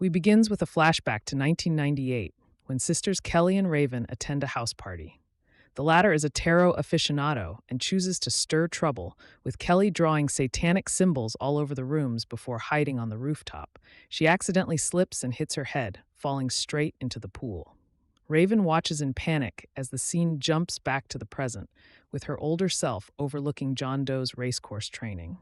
We begins with a flashback to 1998, when sisters Kelly and Raven attend a house party. The latter is a tarot aficionado and chooses to stir trouble, with Kelly drawing satanic symbols all over the rooms before hiding on the rooftop. She accidentally slips and hits her head, falling straight into the pool. Raven watches in panic as the scene jumps back to the present, with her older self overlooking John Doe's racecourse training.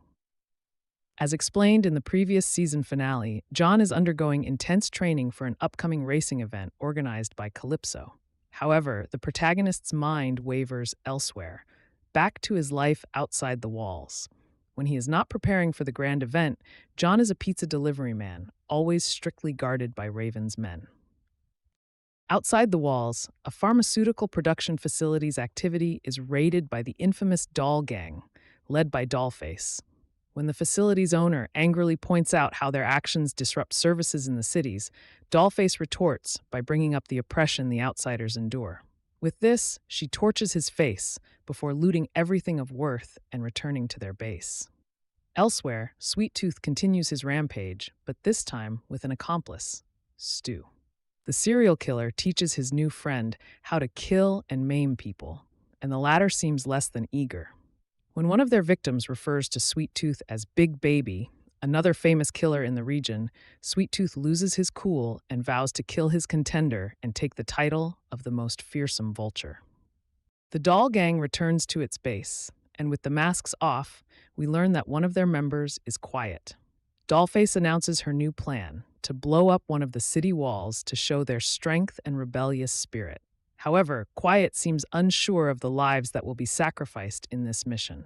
As explained in the previous season finale, John is undergoing intense training for an upcoming racing event organized by Calypso. However, the protagonist's mind wavers elsewhere, back to his life outside the walls. When he is not preparing for the grand event, John is a pizza delivery man, always strictly guarded by Raven's men. Outside the walls, a pharmaceutical production facility's activity is raided by the infamous Doll Gang, led by Dollface. When the facility's owner angrily points out how their actions disrupt services in the cities, Dollface retorts by bringing up the oppression the outsiders endure. With this, she torches his face before looting everything of worth and returning to their base. Elsewhere, Sweet Tooth continues his rampage, but this time with an accomplice, Stu. The serial killer teaches his new friend how to kill and maim people, and the latter seems less than eager. When one of their victims refers to Sweet Tooth as Big Baby, another famous killer in the region, Sweet Tooth loses his cool and vows to kill his contender and take the title of the most fearsome vulture. The Doll Gang returns to its base, and with the masks off, we learn that one of their members is Quiet. Dollface announces her new plan, to blow up one of the city walls to show their strength and rebellious spirit. However, Quiet seems unsure of the lives that will be sacrificed in this mission.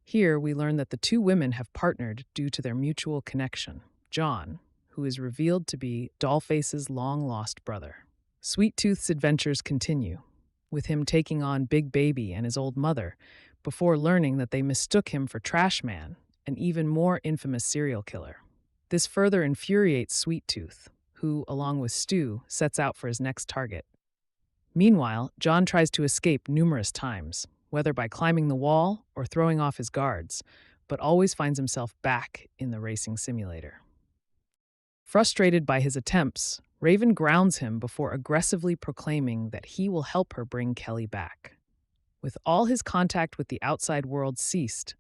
Here, we learn that the two women have partnered due to their mutual connection, John, who is revealed to be Dollface's long-lost brother. Sweet Tooth's adventures continue, with him taking on Big Baby and his old mother, before learning that they mistook him for Trash Man, an even more infamous serial killer. This further infuriates Sweet Tooth, who, along with Stu, sets out for his next target. Meanwhile, John tries to escape numerous times, whether by climbing the wall or throwing off his guards, but always finds himself back in the racing simulator. Frustrated by his attempts, Raven grounds him before aggressively proclaiming that he will help her bring Kelly back. With all his contact with the outside world ceased,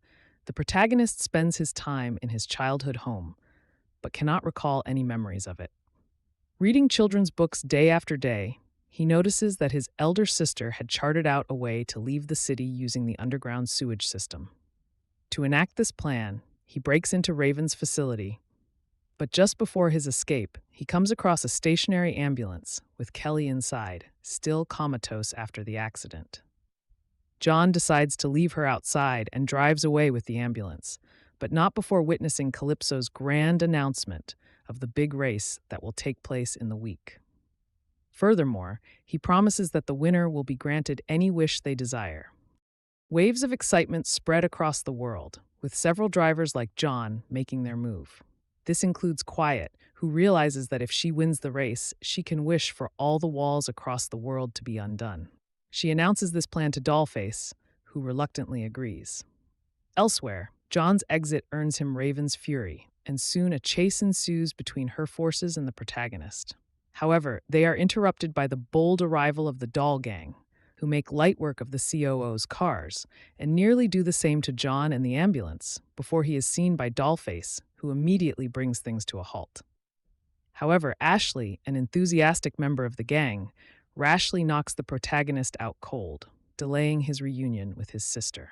the protagonist spends his time in his childhood home, but cannot recall any memories of it. Reading children's books day after day, he notices that his elder sister had charted out a way to leave the city using the underground sewage system. To enact this plan, he breaks into Raven's facility, but just before his escape, he comes across a stationary ambulance with Kelly inside, still comatose after the accident. John decides to leave her outside and drives away with the ambulance, but not before witnessing Calypso's grand announcement of the big race that will take place in the week. Furthermore, he promises that the winner will be granted any wish they desire. Waves of excitement spread across the world, with several drivers like John making their move. This includes Quiet, who realizes that if she wins the race, she can wish for all the walls across the world to be undone. She announces this plan to Dollface, who reluctantly agrees. Elsewhere, John's exit earns him Raven's fury, and soon a chase ensues between her forces and the protagonist. However, they are interrupted by the bold arrival of the Doll Gang, who make light work of the COO's cars, and nearly do the same to John and the ambulance, before he is seen by Dollface, who immediately brings things to a halt. However, Ashley, an enthusiastic member of the gang, rashly knocks the protagonist out cold, delaying his reunion with his sister.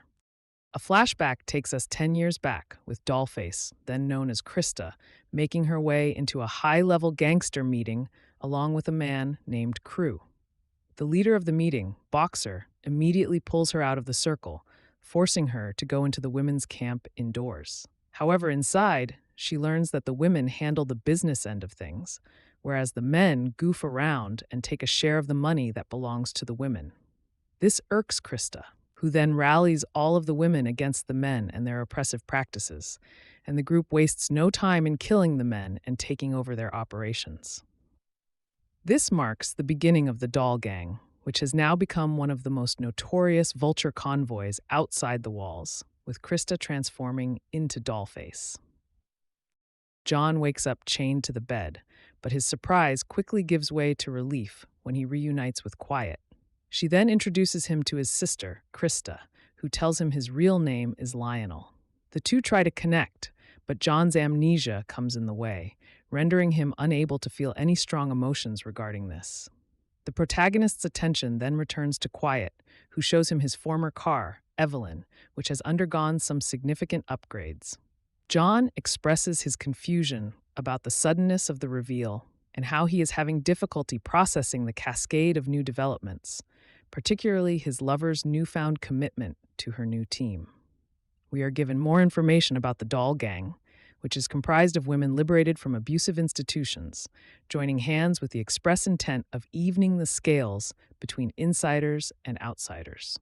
A flashback takes us 10 years back, with Dollface, then known as Krista, making her way into a high-level gangster meeting along with a man named Crew. The leader of the meeting, Boxer, immediately pulls her out of the circle, forcing her to go into the women's camp indoors. However, inside, she learns that the women handle the business end of things, whereas the men goof around and take a share of the money that belongs to the women. This irks Krista, who then rallies all of the women against the men and their oppressive practices, and the group wastes no time in killing the men and taking over their operations. This marks the beginning of the Doll Gang, which has now become one of the most notorious vulture convoys outside the walls, with Krista transforming into Dollface. John wakes up chained to the bed, but his surprise quickly gives way to relief when he reunites with Quiet. She then introduces him to his sister, Krista, who tells him his real name is Lionel. The two try to connect, but John's amnesia comes in the way, rendering him unable to feel any strong emotions regarding this. The protagonist's attention then returns to Quiet, who shows him his former car, Evelyn, which has undergone some significant upgrades. John expresses his confusion about the suddenness of the reveal and how he is having difficulty processing the cascade of new developments, particularly his lover's newfound commitment to her new team. We are given more information about the Doll Gang, which is comprised of women liberated from abusive institutions, joining hands with the express intent of evening the scales between insiders and outsiders.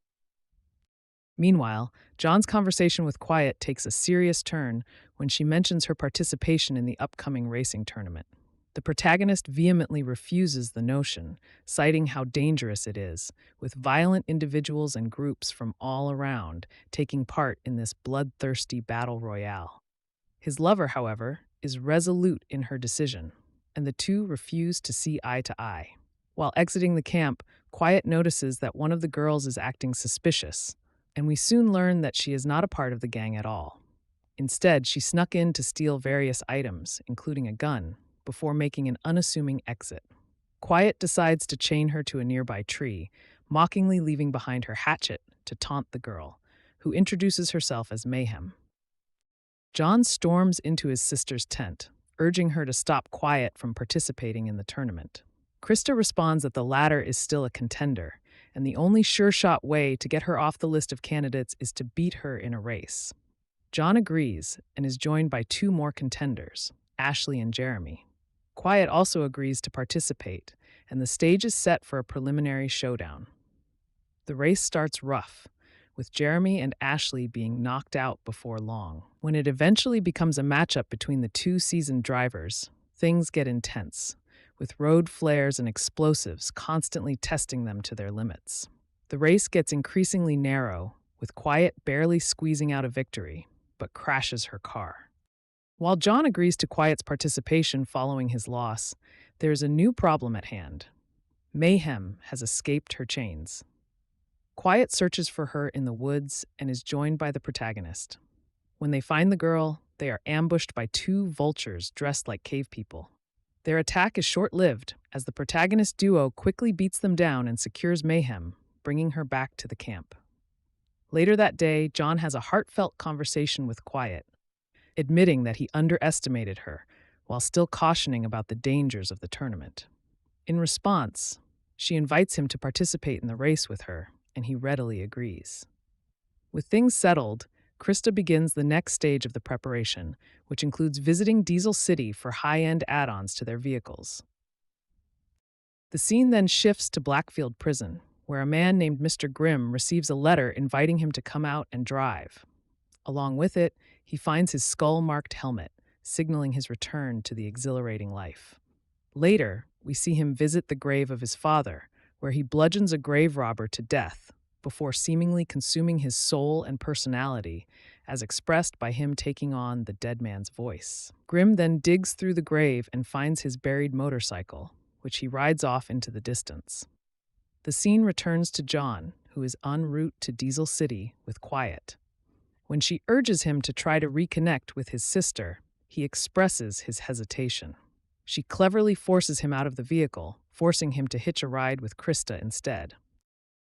Meanwhile, John's conversation with Quiet takes a serious turn when she mentions her participation in the upcoming racing tournament. The protagonist vehemently refuses the notion, citing how dangerous it is, with violent individuals and groups from all around taking part in this bloodthirsty battle royale. His lover, however, is resolute in her decision, and the two refuse to see eye to eye. While exiting the camp, Quiet notices that one of the girls is acting suspicious, and we soon learn that she is not a part of the gang at all. Instead, she snuck in to steal various items, including a gun, before making an unassuming exit. Quiet decides to chain her to a nearby tree, mockingly leaving behind her hatchet to taunt the girl, who introduces herself as Mayhem. John storms into his sister's tent, urging her to stop Quiet from participating in the tournament. Krista responds that the latter is still a contender, and the only sure-shot way to get her off the list of candidates is to beat her in a race. John agrees and is joined by two more contenders, Ashley and Jeremy. Quiet also agrees to participate, and the stage is set for a preliminary showdown. The race starts rough, with Jeremy and Ashley being knocked out before long. When it eventually becomes a matchup between the two seasoned drivers, things get intense, with road flares and explosives constantly testing them to their limits. The race gets increasingly narrow, with Quiet barely squeezing out a victory, but crashes her car. While John agrees to Quiet's participation following his loss, there is a new problem at hand. Mayhem has escaped her chains. Quiet searches for her in the woods and is joined by the protagonist. When they find the girl, they are ambushed by two vultures dressed like cave people. Their attack is short-lived, as the protagonist duo quickly beats them down and secures Mayhem, bringing her back to the camp. Later that day, John has a heartfelt conversation with Quiet, admitting that he underestimated her, while still cautioning about the dangers of the tournament. In response, she invites him to participate in the race with her, and he readily agrees. With things settled, Krista begins the next stage of the preparation, which includes visiting Diesel City for high-end add-ons to their vehicles. The scene then shifts to Blackfield Prison, where a man named Mr. Grimm receives a letter inviting him to come out and drive. Along with it, he finds his skull-marked helmet, signaling his return to the exhilarating life. Later, we see him visit the grave of his father, where he bludgeons a grave robber to death, before seemingly consuming his soul and personality, as expressed by him taking on the dead man's voice. Grimm then digs through the grave and finds his buried motorcycle, which he rides off into the distance. The scene returns to John, who is en route to Diesel City with Quiet. When she urges him to try to reconnect with his sister, he expresses his hesitation. She cleverly forces him out of the vehicle, forcing him to hitch a ride with Krista instead.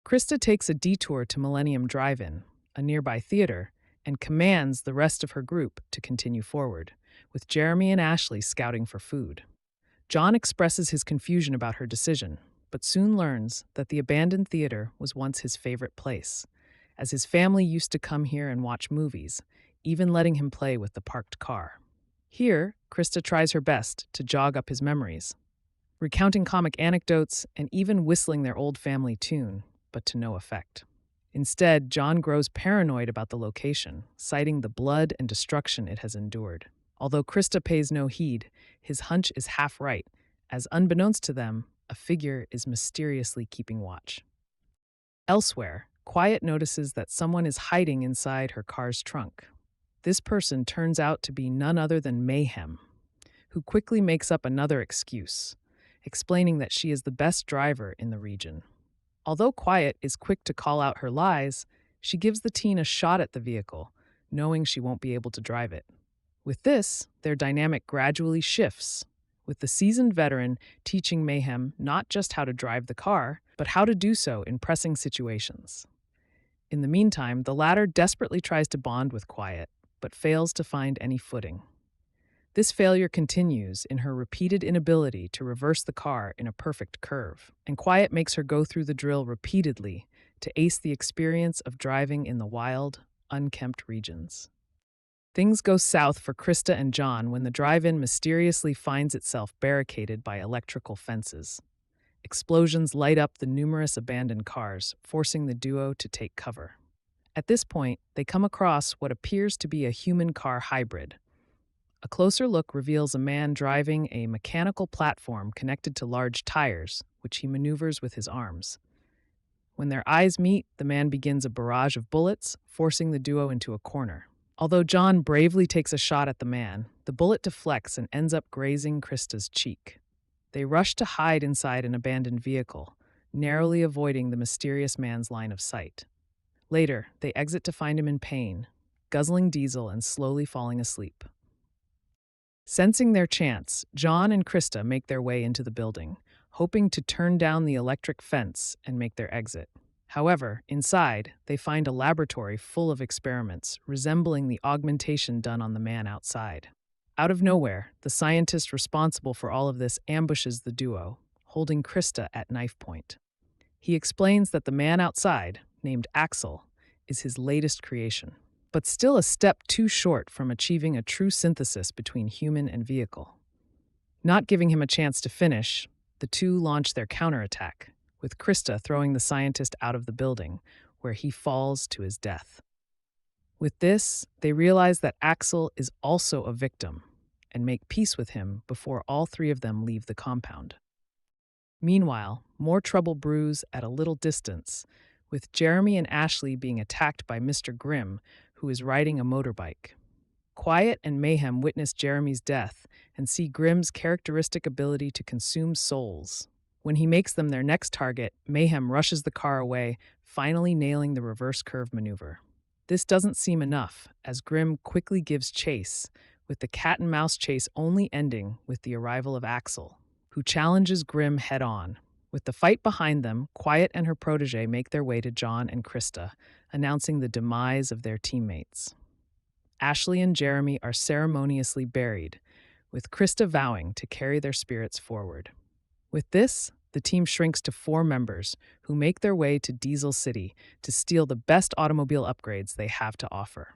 Krista takes a detour to Millennium Drive-In, a nearby theater, and commands the rest of her group to continue forward, with Jeremy and Ashley scouting for food. John expresses his confusion about her decision, but soon learns that the abandoned theater was once his favorite place, as his family used to come here and watch movies, even letting him play with the parked car. Here, Krista tries her best to jog up his memories, recounting comic anecdotes and even whistling their old family tune, but to no effect. Instead, John grows paranoid about the location, citing the blood and destruction it has endured. Although Krista pays no heed, his hunch is half right, as unbeknownst to them, a figure is mysteriously keeping watch. Elsewhere, Quiet notices that someone is hiding inside her car's trunk. This person turns out to be none other than Mayhem, who quickly makes up another excuse, explaining that she is the best driver in the region. Although Quiet is quick to call out her lies, she gives the teen a shot at the vehicle, knowing she won't be able to drive it. With this, their dynamic gradually shifts, with the seasoned veteran teaching Mayhem not just how to drive the car, but how to do so in pressing situations. In the meantime, the latter desperately tries to bond with Quiet, but fails to find any footing. This failure continues in her repeated inability to reverse the car in a perfect curve, and Quiet makes her go through the drill repeatedly to ace the experience of driving in the wild, unkempt regions. Things go south for Krista and John when the drive-in mysteriously finds itself barricaded by electrical fences. Explosions light up the numerous abandoned cars, forcing the duo to take cover. At this point, they come across what appears to be a human-car hybrid. A closer look reveals a man driving a mechanical platform connected to large tires, which he maneuvers with his arms. When their eyes meet, the man begins a barrage of bullets, forcing the duo into a corner. Although John bravely takes a shot at the man, the bullet deflects and ends up grazing Krista's cheek. They rush to hide inside an abandoned vehicle, narrowly avoiding the mysterious man's line of sight. Later, they exit to find him in pain, guzzling diesel and slowly falling asleep. Sensing their chance, John and Krista make their way into the building, hoping to turn down the electric fence and make their exit. However, inside, they find a laboratory full of experiments resembling the augmentation done on the man outside. Out of nowhere, the scientist responsible for all of this ambushes the duo, holding Krista at knife point. He explains that the man outside, named Axel, is his latest creation, but still a step too short from achieving a true synthesis between human and vehicle. Not giving him a chance to finish, the two launch their counterattack, with Krista throwing the scientist out of the building, where he falls to his death. With this, they realize that Axel is also a victim, and make peace with him before all three of them leave the compound. Meanwhile, more trouble brews at a little distance, with Jeremy and Ashley being attacked by Mr. Grimm, who is riding a motorbike. Quiet and Mayhem witness Jeremy's death and see Grimm's characteristic ability to consume souls. When he makes them their next target, Mayhem rushes the car away, finally nailing the reverse curve maneuver. This doesn't seem enough, as Grimm quickly gives chase, with the cat-and-mouse chase only ending with the arrival of Axel, who challenges Grimm head-on. With the fight behind them, Quiet and her protege make their way to John and Krista, announcing the demise of their teammates. Ashley and Jeremy are ceremoniously buried, with Krista vowing to carry their spirits forward. With this, the team shrinks to 4 members who make their way to Diesel City to steal the best automobile upgrades they have to offer.